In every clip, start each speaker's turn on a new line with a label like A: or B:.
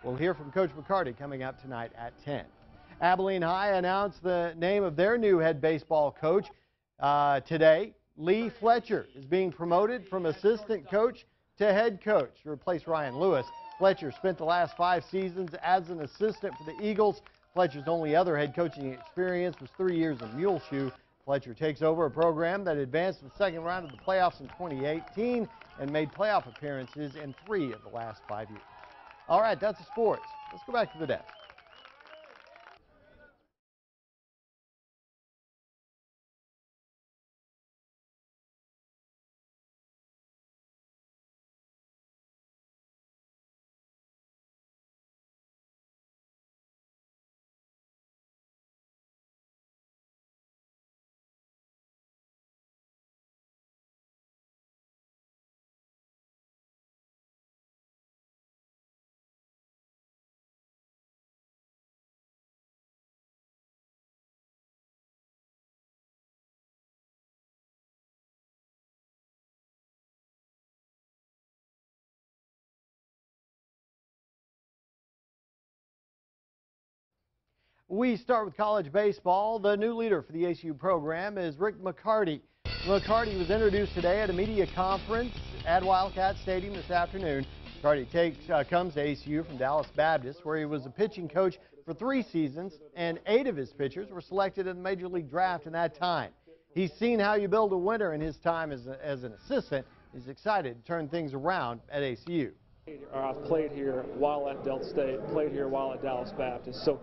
A: We'll hear from Coach McCarty coming up tonight at 10. Abilene High announced the name of their new head baseball coach today. Lee Fletcher is being promoted from assistant coach to head coach to replace Ryan Lewis. Fletcher spent the last 5 seasons as an assistant for the Eagles. Fletcher's only other head coaching experience was 3 years in Muleshoe. Fletcher takes over a program that advanced to the second round of the playoffs in 2018 and made playoff appearances in 3 of the last 5 years. All right, that's the sports. Let's go back to the desk. We start with college baseball. The new leader for the ACU program is Rick McCarty. McCarty was introduced today at a media conference at Wildcat Stadium this afternoon. McCarty comes to ACU from Dallas Baptist, where he was a pitching coach for 3 seasons, and 8 of his pitchers were selected in the Major League Draft in that time. He's seen how you build a winner in his time as an assistant. He's excited to turn things around at ACU.
B: I've played here while at Delta State, played here while at Dallas Baptist. So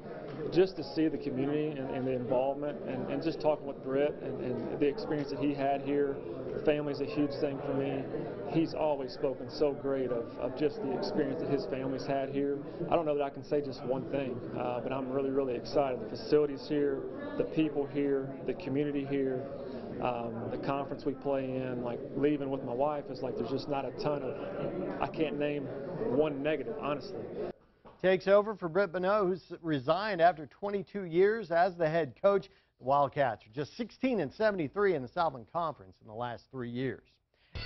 B: just to see the community and the involvement and just talking with Britt and the experience that he had here, the family's a huge thing for me. He's always spoken so great of just the experience that his family's had here. I don't know that I can say just one thing, but I'm really, really excited. The facilities here, the people here, the community here, the conference we play in, like leaving with my wife is like there's just not a ton of, I can't name one negative, honestly.
A: Takes over for Britt Bonneau, who's resigned after 22 years as the head coach. The Wildcats are just 16-73 in the Southland Conference in the last 3 years.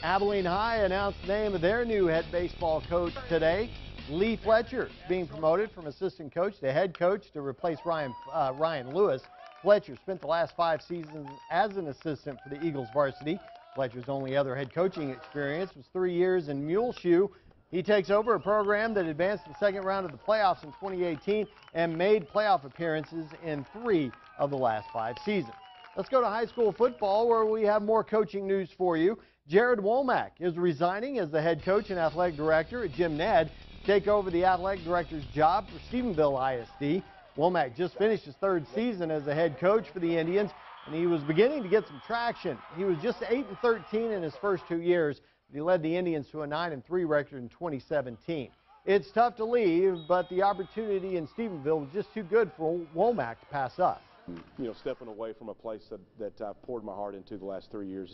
A: Abilene High announced the name of their new head baseball coach today. Lee Fletcher being promoted from assistant coach to head coach to replace Ryan Lewis. Fletcher spent the last 5 seasons as an assistant for the Eagles varsity. Fletcher's only other head coaching experience was 3 years in Muleshoe. He takes over a program that advanced to the second round of the playoffs in 2018 and made playoff appearances in 3 of the last 5 seasons. Let's go to high school football, where we have more coaching news for you. Jared Womack is resigning as the head coach and athletic director at Jim Ned to take over the athletic director's job for Stephenville ISD. Womack just finished his 3rd season as the head coach for the Indians, and he was beginning to get some traction. He was just 8-13 in his first 2 years. He led the Indians to a 9-3 record in 2017. It's tough to leave, but the opportunity in Stephenville was just too good for Womack to pass up.
C: You know, stepping away from a place that I've poured my heart into the last 3 years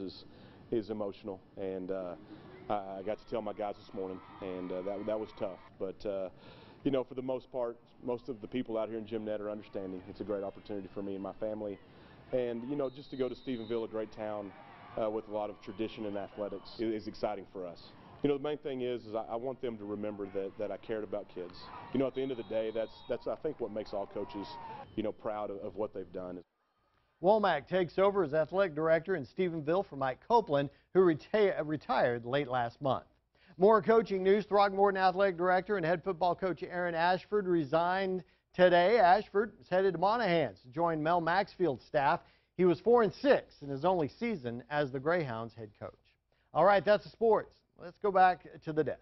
C: is emotional, and I got to tell my guys this morning, and that was tough. But you know, for the most part, most of the people out here in Jim Ned are understanding. It's a great opportunity for me and my family, and you know, just to go to Stephenville, a great town with a lot of tradition in athletics, is exciting for us. You know, the main thing is I want them to remember that I cared about kids. You know, at the end of the day, that's I think what makes all coaches, you know, proud of what they've done.
A: Womack takes over as athletic director in Stephenville for Mike Copeland, who retired late last month. More coaching news. Throckmorton athletic director and head football coach Aaron Ashford resigned today. Ashford is headed to Monahans to join Mel Maxfield's staff. He was 4-6 in his only season as the Greyhounds head coach. All right, that's the sports. Let's go back to the desk.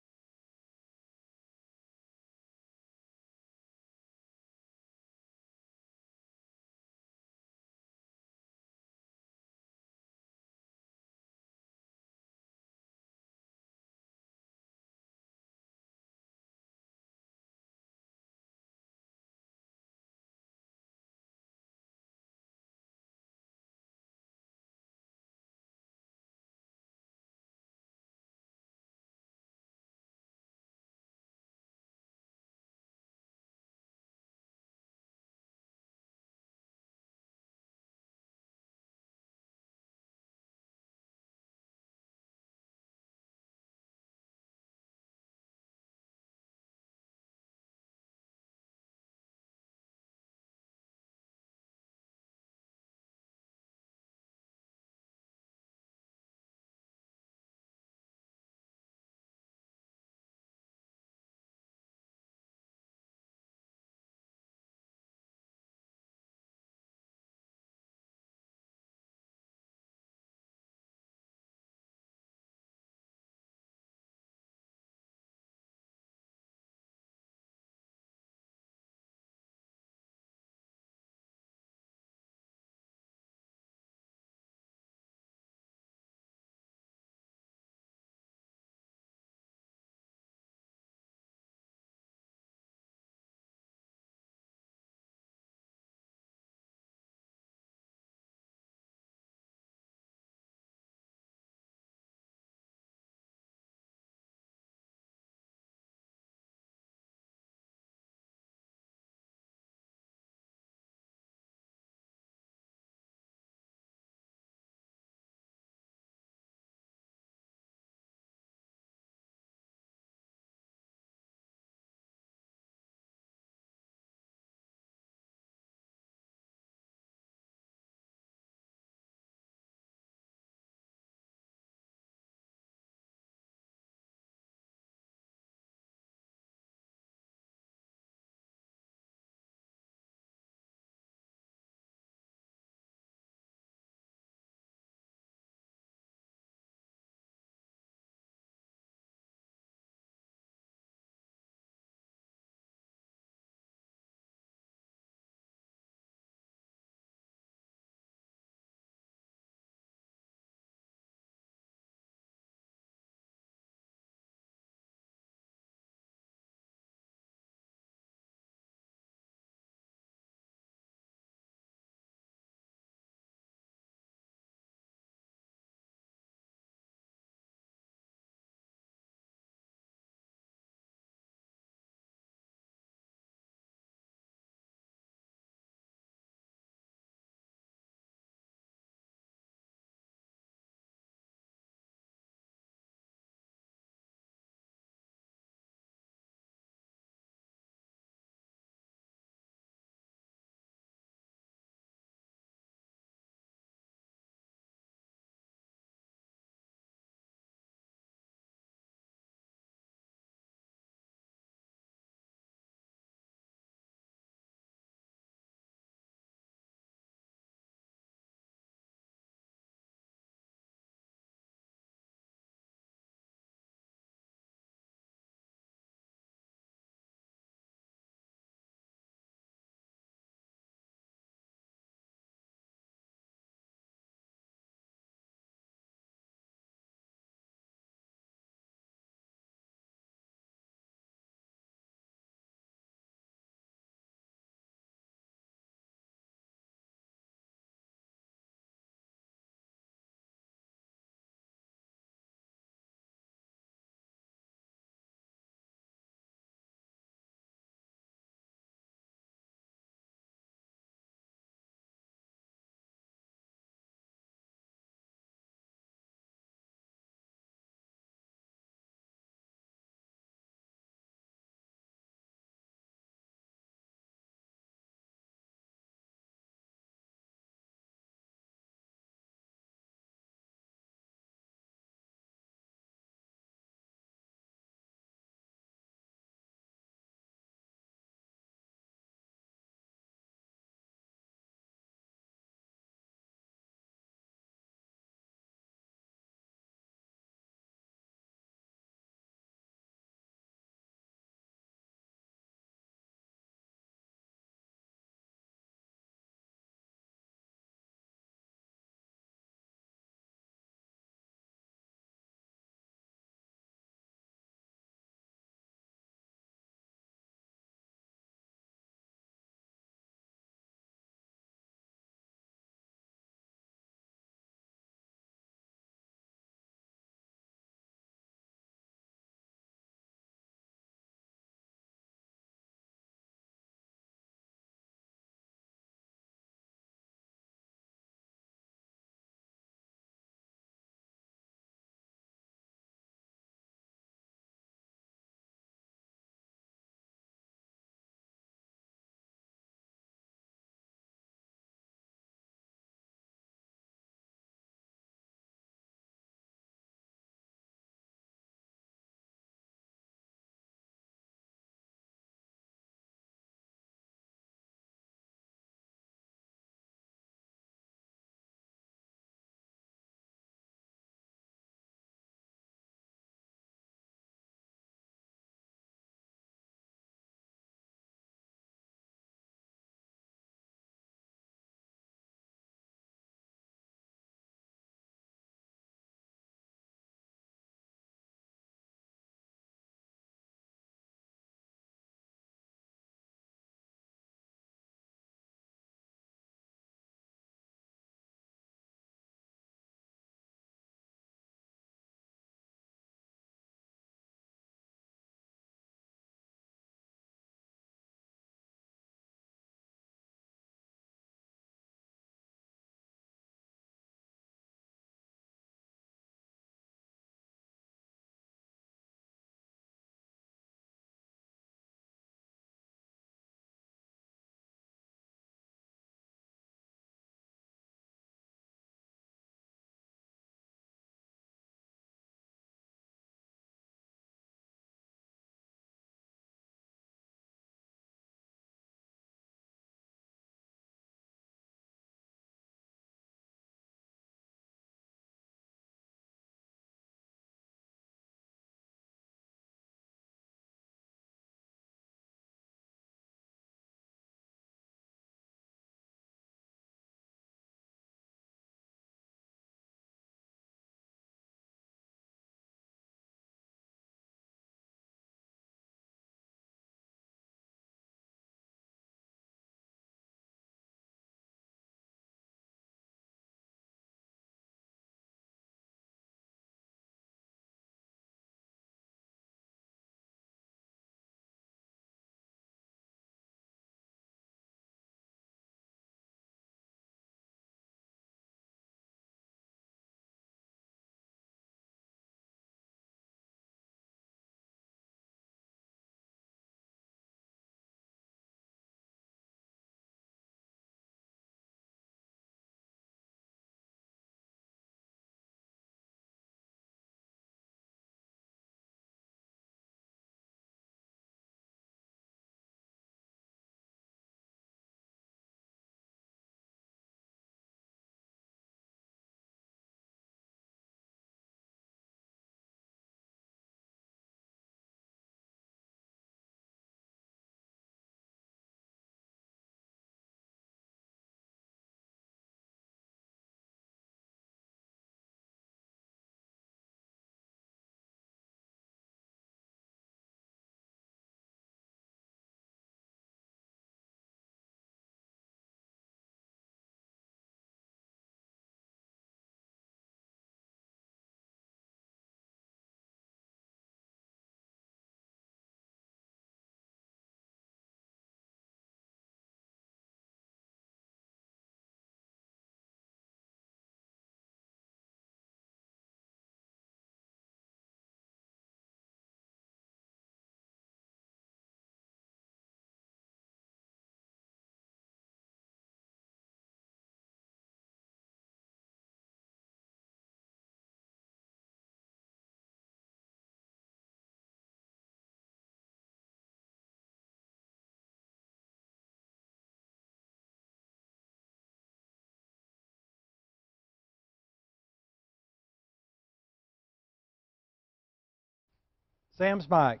D: Sam's mic,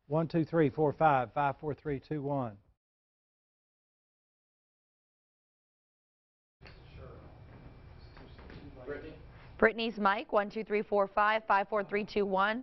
D: 1, 2, 3, 4, 5, 5, 4, 3, 2, 1.
E: Brittany's mic, 1, 2, 3, 4, 5, 5, 4, 3, 2, 1.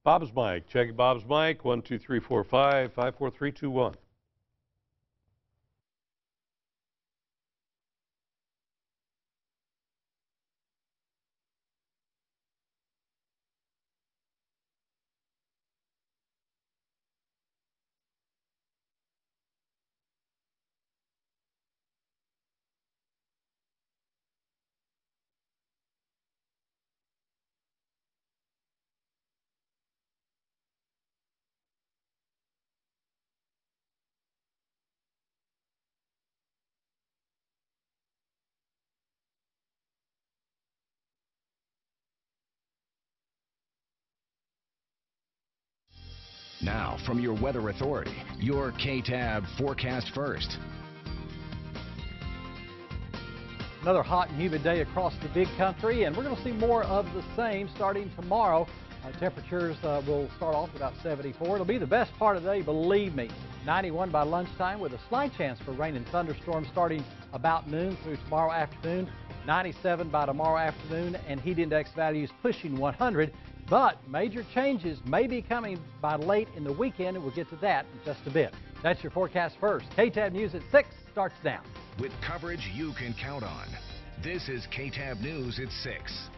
F: Bob's mic. Check Bob's mic. 1, 2, 3, 4, 5, 5, 4, 3, 2, 1.
G: Now, from your weather authority, your KTAB forecast first.
D: Another hot and humid day across the big country, and we're going to see more of the same starting tomorrow. Temperatures will start off about 74. It'll be the best part of the day, believe me. 91 by lunchtime with a slight chance for rain and thunderstorms starting about noon through tomorrow afternoon. 97 by tomorrow afternoon, and heat index values pushing 100. But major changes may be coming by late in the weekend, and we'll get to that in just a bit. That's your forecast first. KTAB News at 6 starts now.
G: With coverage you can count on. This is KTAB News at 6.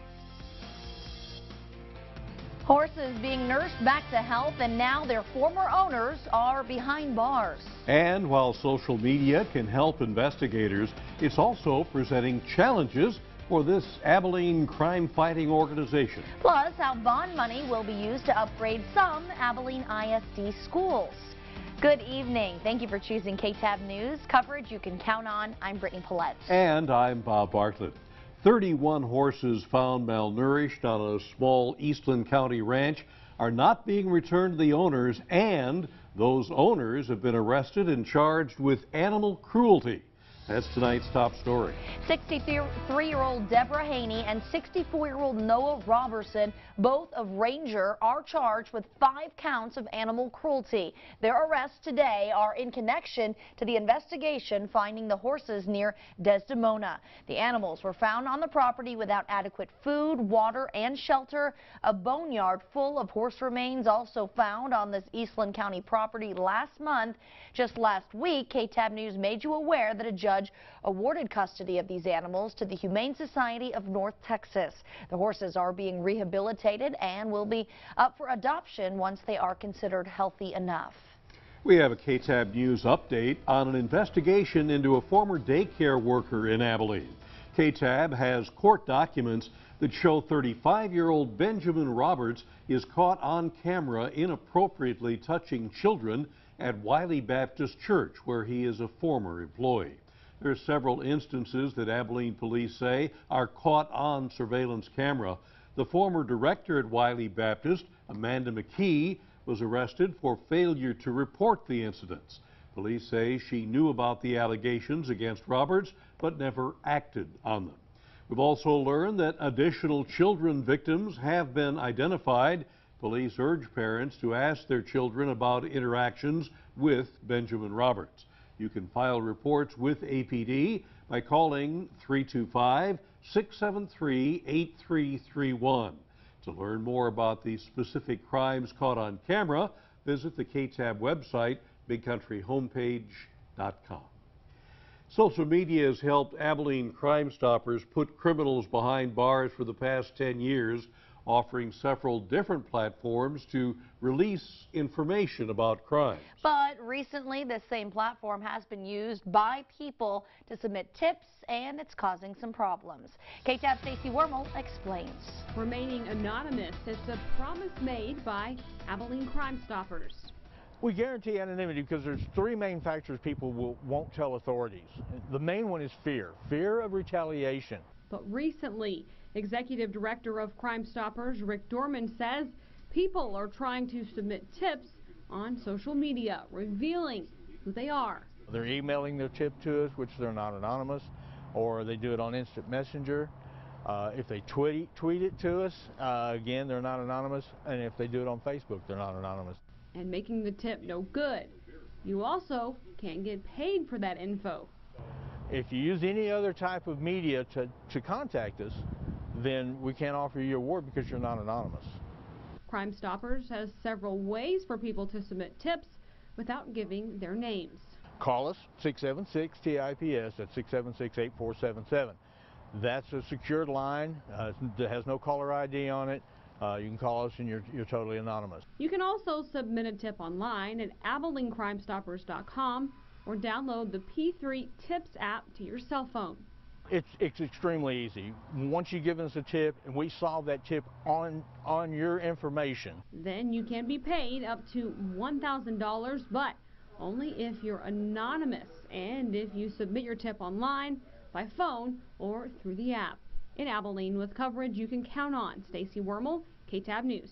E: Horses being nursed back to health, and now their former owners are behind bars.
F: And while social media can help investigators, it's also presenting challenges for this Abilene crime-fighting organization.
E: Plus, how bond money will be used to upgrade some Abilene ISD schools. Good evening. Thank you for choosing KTAB News. Coverage you can count on. I'm Brittany Paulette.
F: And I'm Bob Bartlett. 31 horses found malnourished on a small Eastland County ranch are not being returned to the owners, and those owners have been arrested and charged with animal cruelty. That's tonight's top story.
E: 63-year-old Deborah Haney and 64-year-old Noah Robertson, both of Ranger, are charged with 5 counts of animal cruelty. Their arrests today are in connection to the investigation finding the horses near Desdemona. The animals were found on the property without adequate food, water, and shelter. A boneyard full of horse remains also found on this Eastland County property last month. Just last week, KTAB News made you aware that a judge awarded custody of these animals to the Humane Society of North Texas. The horses are being rehabilitated and will be up for adoption once they are considered healthy enough.
F: We have a KTAB News update on an investigation into a former daycare worker in Abilene. KTAB has court documents that show 35-year-old Benjamin Roberts is caught on camera inappropriately touching children at Wiley Baptist Church, where he is a former employee. There are several instances that Abilene police say are caught on surveillance camera. The former director at Wiley Baptist, Amanda McKee, was arrested for failure to report the incidents. Police say she knew about the allegations against Roberts but never acted on them. We've also learned that additional children victims have been identified. Police urge parents to ask their children about interactions with Benjamin Roberts. You can file reports with APD by calling 325-673-8331. To learn more about the specific crimes caught on camera, visit the KTAB website, bigcountryhomepage.com. Social media has helped Abilene Crime Stoppers put criminals behind bars for the past 10 years, offering several different platforms to release information about crimes.
E: But recently, this same platform has been used by people to submit tips, and it's causing some problems. KTAB Stacey Wormel explains.
H: Remaining anonymous, it's a promise made by Abilene Crime Stoppers.
I: We guarantee anonymity because there's 3 main factors people won't tell authorities. The main one is fear of retaliation.
H: But recently, Executive Director of Crime Stoppers Rick Dorman says people are trying to submit tips on social media, revealing who they are.
I: They're emailing their tip to us, which they're not anonymous, or they do it on instant messenger. If they tweet it to us, again, they're not anonymous, and if they do it on Facebook, they're not anonymous.
H: And making the tip no good. You also can't get paid for that info.
I: If you use any other type of media to contact us, then we can't offer you your award because you're not anonymous.
H: Crime Stoppers has several ways for people to submit tips without giving their names.
I: Call us, 676-TIPS, at 676-8477. That's a secured line that has no caller ID on it. You can call us and you're totally anonymous.
H: You can also submit a tip online at AbileneCrimeStoppers.com or download the P3 Tips app to your cell phone.
I: It's extremely easy. Once you give us a tip and we solve that tip on your information,
H: then you can be paid up to $1,000, but only if you're anonymous and if you submit your tip online, by phone, or through the app. In Abilene, with coverage you can count on. Stacey Wormel, KTAB News.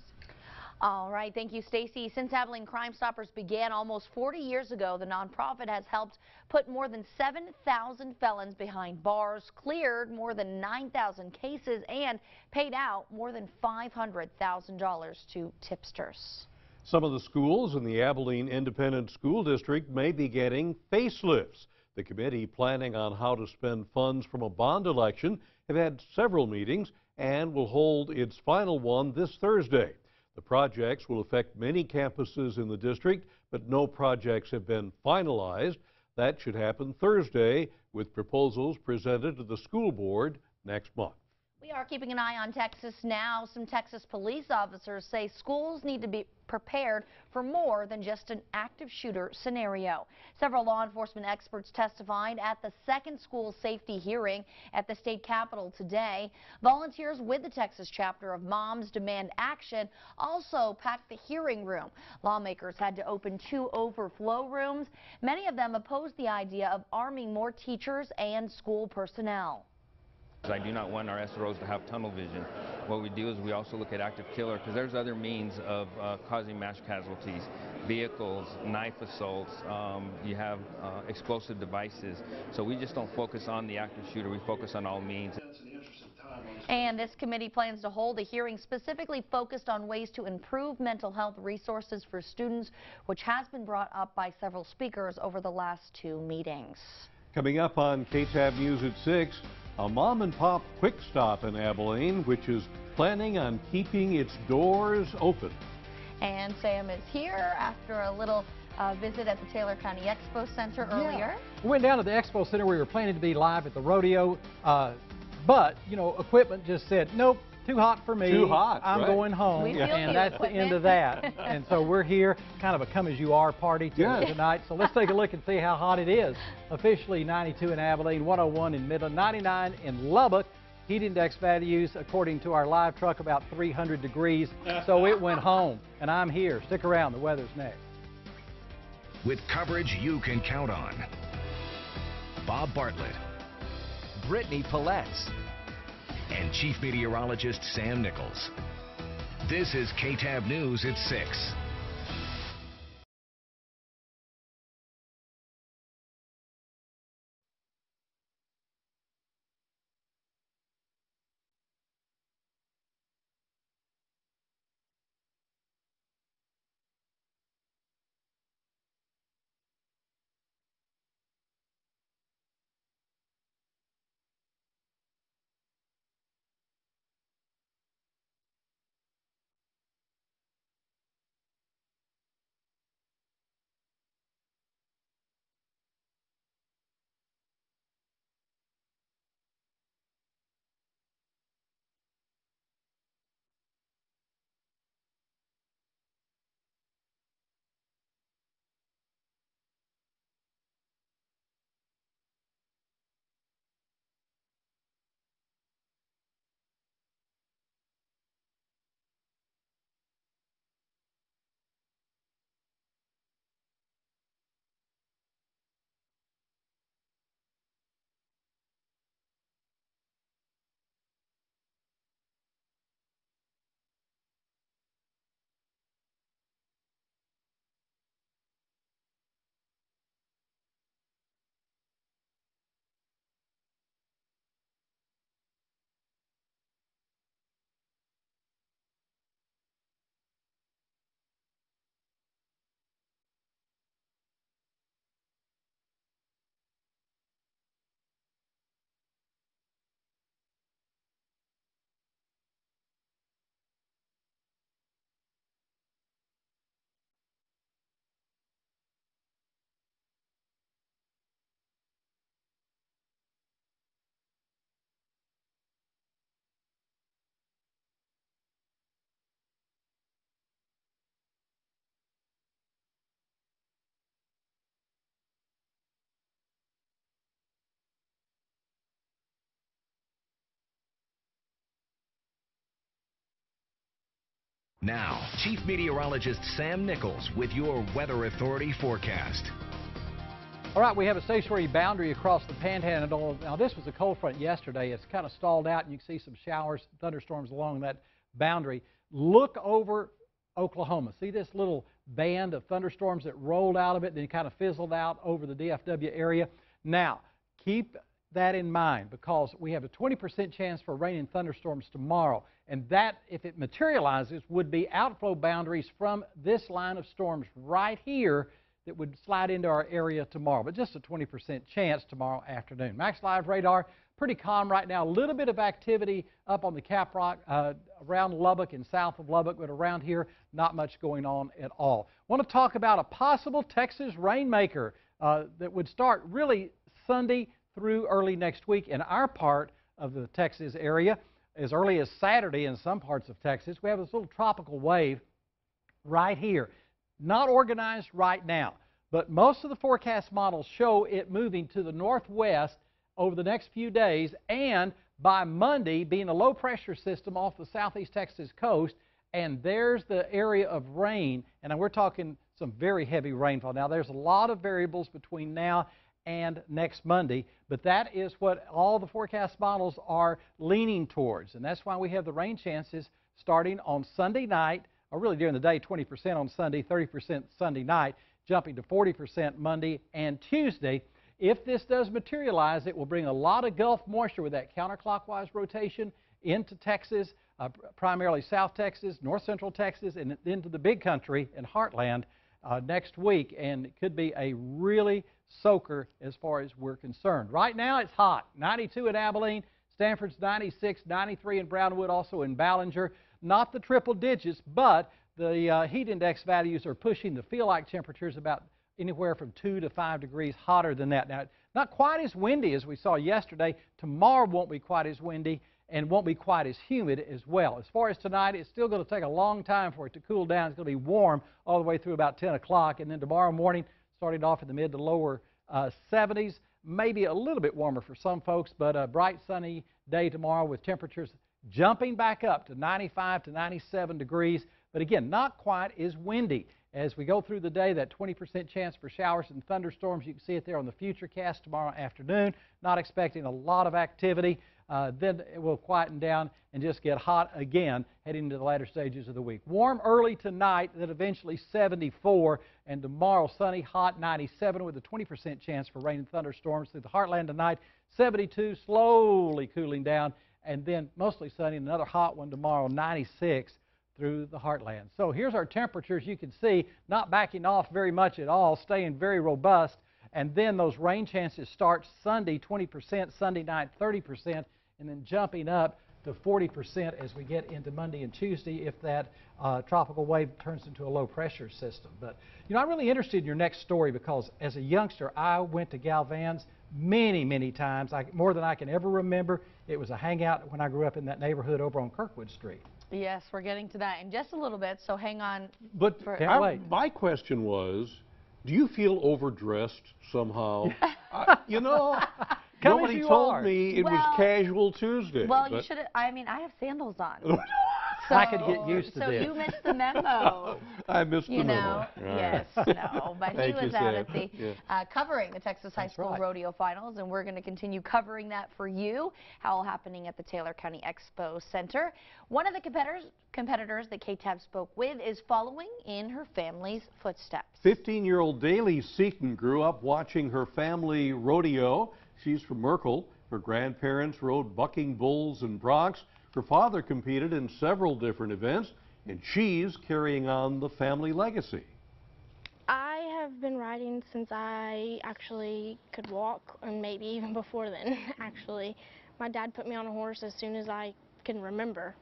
E: All right, thank you, Stacey. Since Abilene Crime Stoppers began almost 40 years ago, the nonprofit has helped put more than 7,000 felons behind bars, cleared more than 9,000 cases, and paid out more than $500,000 to tipsters.
F: Some of the schools in the Abilene Independent School District may be getting facelifts. The committee planning on how to spend funds from a bond election have had several meetings and will hold its final one this Thursday. The projects will affect many campuses in the district, but no projects have been finalized. That should happen Thursday, with proposals presented to the school board next month.
E: We are keeping an eye on Texas now. Some Texas police officers say schools need to be prepared for more than just an active shooter scenario. Several law enforcement experts testified at the second school safety hearing at the state capitol today. Volunteers with the Texas chapter of Moms Demand Action also packed the hearing room. Lawmakers had to open 2 overflow rooms. Many of them opposed the idea of arming more teachers and school personnel.
J: I do not want our SROs to have tunnel vision. What we do is we also look at active killer, because there's other means of causing mass casualties, vehicles, knife assaults, you have explosive devices. So we just don't focus on the active shooter, we focus on all means.
E: And this committee plans to hold a hearing specifically focused on ways to improve mental health resources for students, which has been brought up by several speakers over the last 2 meetings.
F: Coming up on KTAB News at 6, a mom-and-pop quick stop in Abilene, which is planning on keeping its doors open.
E: And Sam is here after a little visit at the Taylor County Expo Center earlier.
D: We went down to the Expo Center. We were planning to be live at the rodeo, but, you know, equipment just said, nope, too hot for me.
F: Too hot,
D: I'm
F: right.
D: going home. And that's the end of that. And so we're here, kind of a come-as-you-are party tonight. So let's take a look and see how hot it is. Officially 92 in Abilene, 101 in Midland, 99 in Lubbock. Heat index values, according to our live truck, about 300 degrees. So it went home. And I'm here. Stick around. The weather's next.
G: With coverage you can count on. Bob Bartlett, Brittany Paletz, and Chief Meteorologist Sam Nichols. This is KTAB News at 6. Now, Chief Meteorologist Sam Nichols with your Weather Authority forecast.
D: All right, we have a stationary boundary across the Panhandle. Now, this was a cold front yesterday. It's kind of stalled out, and you can see some showers, thunderstorms along that boundary. Look over Oklahoma. See this little band of thunderstorms that rolled out of it, then kind of fizzled out over the DFW area. Now, keep that in mind, because we have a 20% chance for rain and thunderstorms tomorrow, and that, if it materializes, would be outflow boundaries from this line of storms right here that would slide into our area tomorrow, but just a 20% chance tomorrow afternoon. Max Live radar, pretty calm right now. A little bit of activity up on the Cap Rock around Lubbock and south of Lubbock, but around here, not much going on at all. Want to talk about a possible Texas rainmaker that would start really Sunday through early next week in our part of the Texas area. as early as Saturday in some parts of Texas. We have this little tropical wave right here. Not organized right now, but most of the forecast models show it moving to the northwest over the next few days, and by Monday being a low pressure system off the southeast Texas coast, and there's the area of rain, and we're talking some very heavy rainfall. Now, there's a lot of variables between now and next Monday, but that is what all the forecast models are leaning towards, and that's why we have the rain chances starting on Sunday night, or really during the day, 20% on Sunday, 30% Sunday night, jumping to 40% Monday and Tuesday. If this does materialize, it will bring a lot of Gulf moisture with that counterclockwise rotation into Texas, primarily South Texas, North Central Texas, and into the big country and heartland next week, and it could be a really soaker as far as we're concerned. Right now it's hot. 92 in Abilene, Stanford's 96, 93 in Brownwood, also in Ballinger. Not the triple digits, but the heat index values are pushing the feel-like temperatures about anywhere from 2 to 5 degrees hotter than that. Now, not quite as windy as we saw yesterday. Tomorrow won't be quite as windy and won't be quite as humid as well. As far as tonight, it's still going to take a long time for it to cool down. It's going to be warm all the way through about 10 o'clock, and then tomorrow morning, starting off in the mid to lower 70s, maybe a little bit warmer for some folks, but a bright sunny day tomorrow with temperatures jumping back up to 95 to 97 degrees, but again, not quite as windy. As we go through the day, that 20% chance for showers and thunderstorms, you can see it there on the Futurecast tomorrow afternoon. Not expecting a lot of activity. Then it will quieten down and just get hot again heading into the latter stages of the week. Warm early tonight, then eventually 74, and tomorrow sunny, hot, 97 with a 20% chance for rain and thunderstorms through the heartland tonight. 72, slowly cooling down, and then mostly sunny, another hot one tomorrow, 96 through the heartland. So here's our temperatures. You can see not backing off very much at all, staying very robust. And then those rain chances start Sunday 20%, Sunday night 30%, and then jumping up to 40% as we get into Monday and Tuesday if that tropical wave turns into a low pressure system. But you know, I'm really interested in your next story because as a youngster, I went to Galvan's many times, more than I can ever remember. It was a hangout when I grew up in that neighborhood over on Kirkwood Street.
E: Yes, we're getting to that in just a little bit, so hang on.
F: But
D: wait.
F: My question was, do you feel overdressed somehow? You know, nobody told me it was Casual Tuesday.
E: Well, you should. I mean, I have sandals on. So,
D: I could get used to this.
E: So you missed the memo.
F: I missed the memo.
E: Yes, no. But he was out at the covering the Texas High School Rodeo Finals, and we're going to continue covering that for you. All happening at the Taylor County Expo Center. One of the competitors that KTAB spoke with is following in her family's footsteps.
F: 15-year-old Daly Seaton grew up watching her family rodeo. She's from Merkel. Her grandparents rode bucking bulls and broncs. Her father competed in several different events, and she's carrying on the family legacy.
K: I have been riding since I actually could walk, and maybe even before then, actually. My dad put me on a horse as soon as I can remember.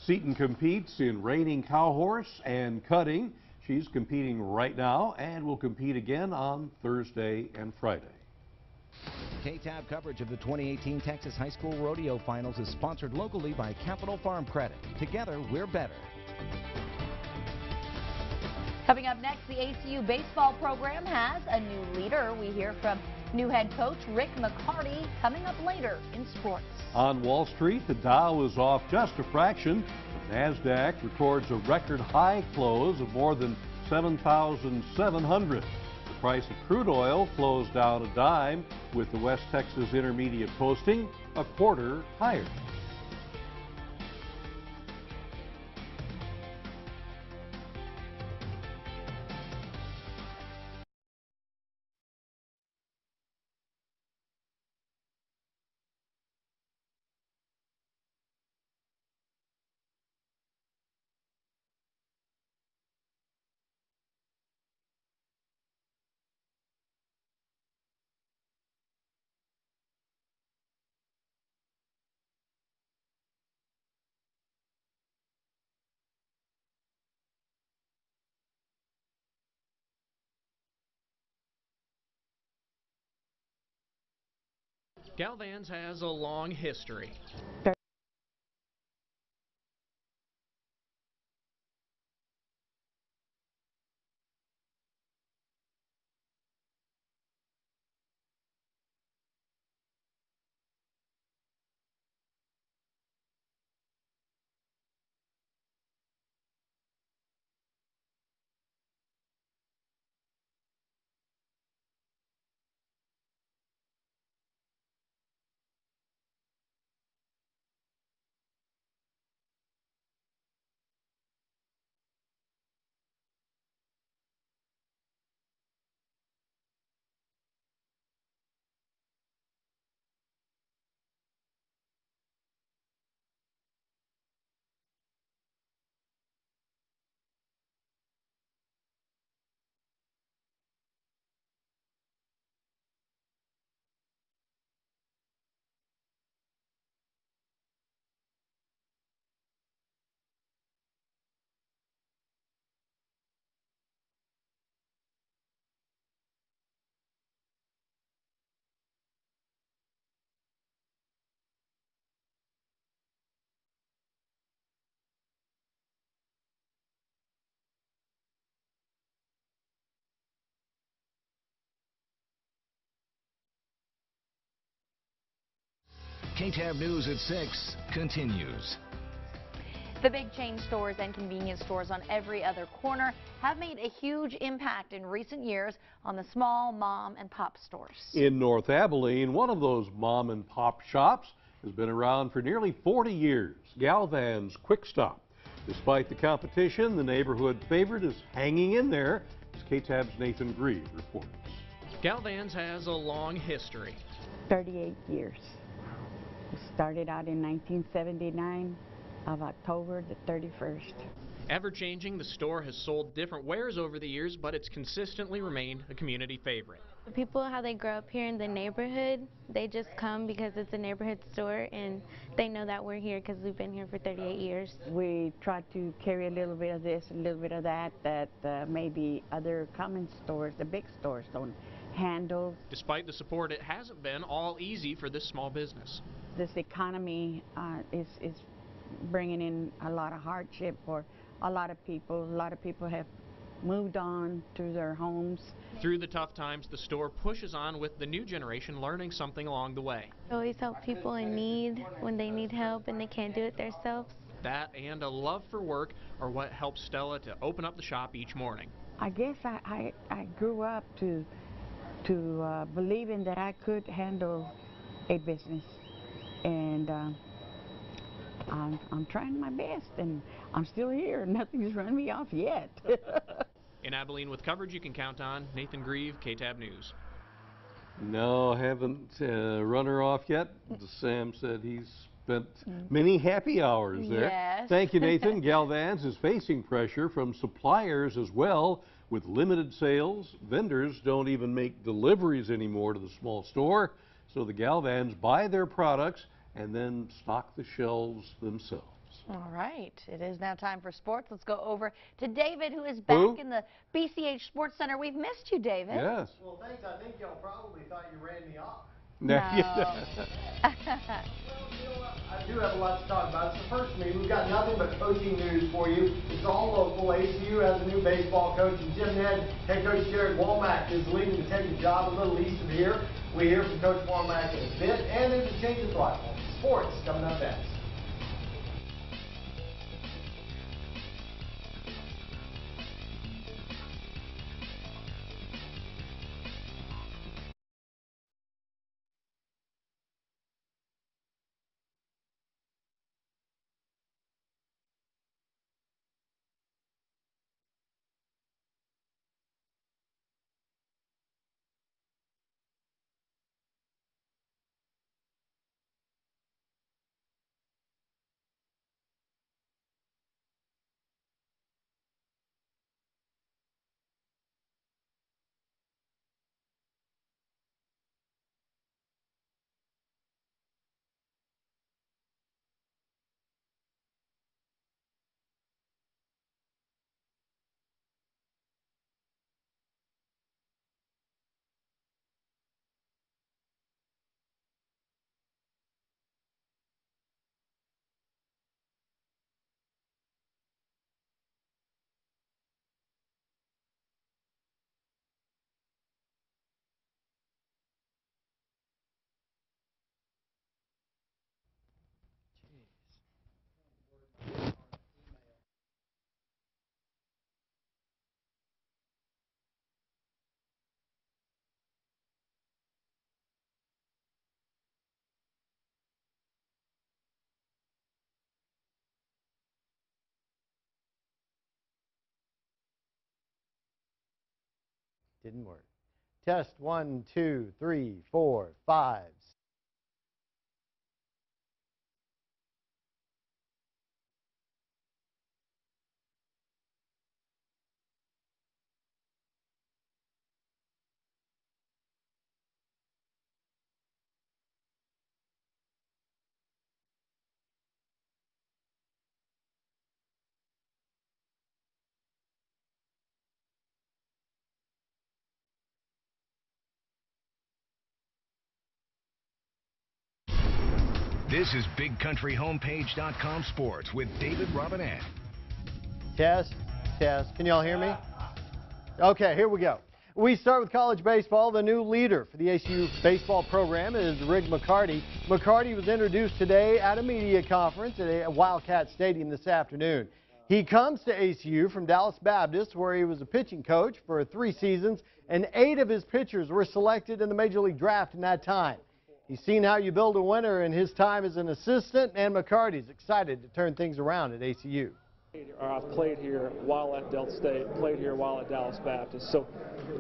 F: Seaton competes in reining cow horse and cutting. She's competing right now and will compete again on Thursday and Friday.
G: KTAB coverage of the 2018 Texas High School Rodeo Finals is sponsored locally by Capital Farm Credit. Together, we're better.
E: Coming up next, the ACU baseball program has a new leader. We hear from new head coach Rick McCarty coming up later in sports.
F: On Wall Street, the Dow is off just a fraction. The NASDAQ records a record high close of more than 7,700. The price of crude oil flows down a dime, with the West Texas Intermediate posting a quarter higher.
L: Galvans has a long history.
G: KTAB News at 6 continues.
E: The big chain stores and convenience stores on every other corner have made a huge impact in recent years on the small mom and pop stores.
F: In North Abilene, one of those mom and pop shops has been around for nearly 40 years, Galvan's Quick Stop. Despite the competition, the neighborhood favorite is hanging in there, as KTAB's Nathan Grieve reports.
L: Galvans has a long history.
M: 38 years. Started out in 1979 of October the 31st.
L: Ever changing, the store has sold different wares over the years, but it's consistently remained a community favorite.
K: The people, how they grow up here in the neighborhood, they just come because it's a neighborhood store and they know that we're here because we've been here for 38 years.
M: We try to carry a little bit of this, a little bit of that, maybe other common stores, the big stores, don't handle.
L: Despite the support, it hasn't been all easy for this small business.
M: This economy is bringing in a lot of hardship for a lot of people. A lot of people have moved on to their homes.
L: Through the tough times, the store pushes on with the new generation learning something along the way.
K: We always help people in need when they need help and they can't do it themselves.
L: That and a love for work are what helps Stella to open up the shop each morning.
M: I guess I grew up to believing that I could handle a business, and I'm trying my best, and I'm still here. Nothing's run me off yet.
L: In Abilene with coverage you can count on, Nathan Grieve, KTAB News.
F: No, haven't run her off yet. Sam said he's spent many happy hours there.
E: Yes.
F: Thank you, Nathan. Galvans is facing pressure from suppliers as well. With limited sales, vendors don't even make deliveries anymore to the small store, so the Galvans buy their products and then stock the shelves themselves.
E: All right, it is now time for sports. Let's go over to David, who is back in the BCH Sports Center. We've missed you, David.
F: Yes.
A: Well, thanks. I think y'all probably thought you ran me off.
E: No.
A: Well, you know what? I do have a lot to talk about. It's the first meeting. We've got nothing but coaching news for you. It's all local. ACU has a new baseball coach, and Jim Ned, head coach Jared Womack is leaving to take a job a little east of here. We hear from Coach Womack in a bit, and there's a change of rifle. Sports coming up next. Didn't work. Test 1, 2, 3, 4, 5.
G: This is BigCountryHomepage.com Sports with David Robinette.
A: Test, test. Can y'all hear me? Okay, here we go. We start with college baseball. The new leader for the ACU baseball program is Rick McCarty. McCarty was introduced today at a media conference at Wildcat Stadium this afternoon. He comes to ACU from Dallas Baptist, where he was a pitching coach for 3 seasons, and 8 of his pitchers were selected in the Major League Draft in that time. He's seen how you build a winner in his time as an assistant, and McCarty's excited to turn things around at ACU.
B: I've played here while at Delta State, played here while at Dallas Baptist. So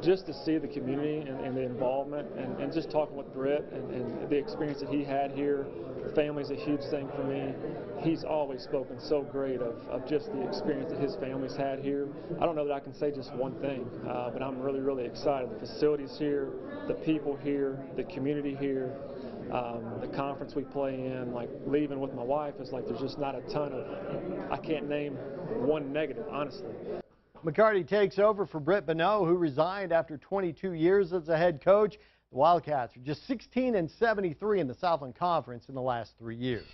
B: just to see the community and the involvement and just talking with Britt and the experience that he had here, the family's a huge thing for me. He's always spoken so great of just the experience that his family's had here. I don't know that I can say just one thing, but I'm really, really excited. The facilities here, the people here, the community here. The conference we play in, like leaving with my wife, is like there's just not a ton of, I can't name one negative, honestly.
A: McCarty takes over for Britt Bonneau, who resigned after 22 years as a head coach. The Wildcats are just 16 and 73 in the Southland Conference in the last 3 years.